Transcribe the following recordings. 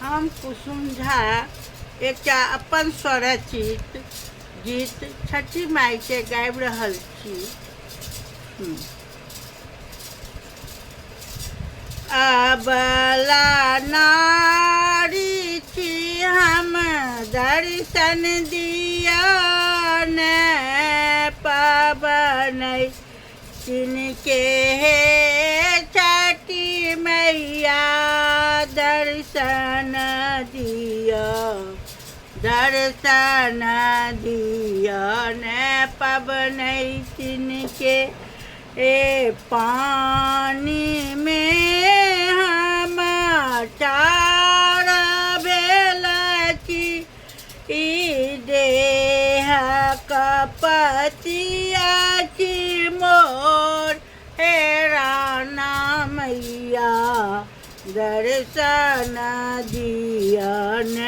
हम कुसुम झा एकटा अपन स्वरचित गीत छठी माई के गाबि रहल छी। अबला नारी छी हम, दर्शन दिया न पाबनै तिनके हे छठी मैया, दर्शन दिया न पाबनै तिनके। ए पानी में हम ठाढ़ भेल छी, ई देह कपतिया छी मोर, हे राना मैया दर्शन दिया न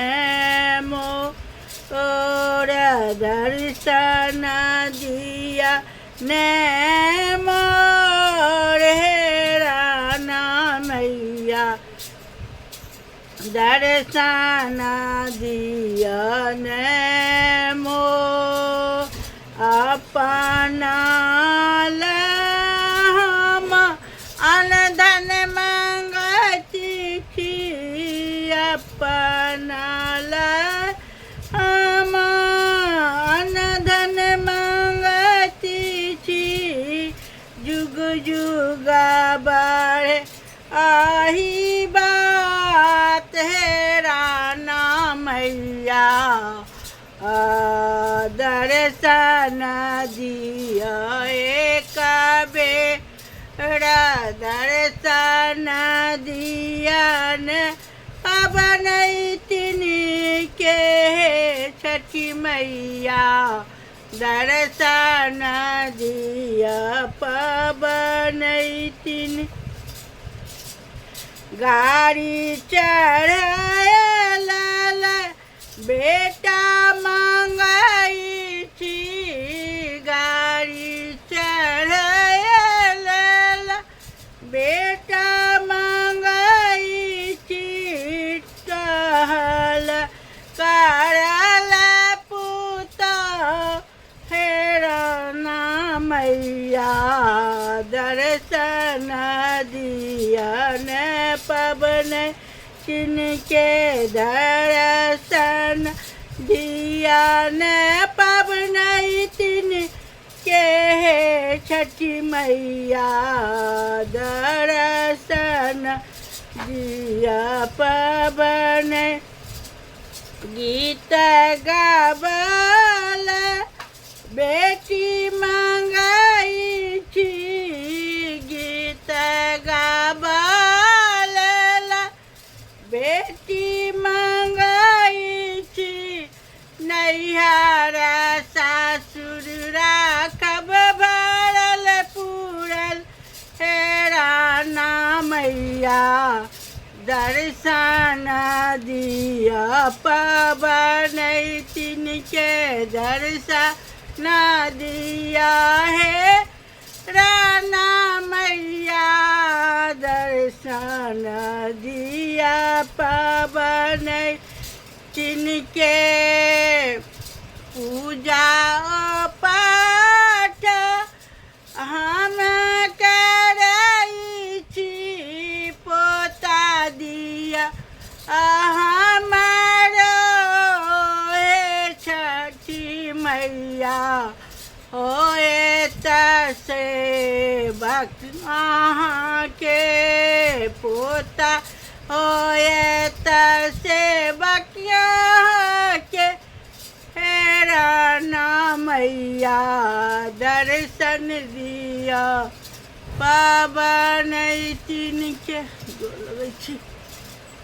मोर, दर्शन दिया न मोर, हे राना मैया दर्शन दिया न मोर। अपना हम अनधन मांगती छी, अपना हम अनधन मांगती छी, जुग जुग बढ़े आही बात, हे राना मैया दर्शन दिया एक बेर, दर्शन दिया न पाबनै तिनके हे छठी मैया, दर्शन दिया पाबनै तिन। गाड़ी चढ़ायल बेटा मांगई छी, गाड़ी चढ़ायल बेटा मांगई छी, टहल करल पुत, हे राना मैया दर्शन दिया न पाबनै तिनके, दर्शन दिया न पाबनै तिनके हे छठी मैया, दर्शन दिया पाबनै। गीत गाबल बेटी मांगई छी, गीत गाबल बेटी मांगई छी, नैहर सासुर राखब भरल पूरल, हे राना मैया दर्शन दिया पाबनै तिनके, दर्शन दिया हे राना मैया, दर्शन दिया पाबनै तिनके। पूजा पाठ हम करई छी, पोता दिया हमारो हे छठी मैया, होए सेवक अहाँके पोता, होए सेवक के, हे राना मैया दर्शन दिया पाबनै तिनके। गोर लगै छी।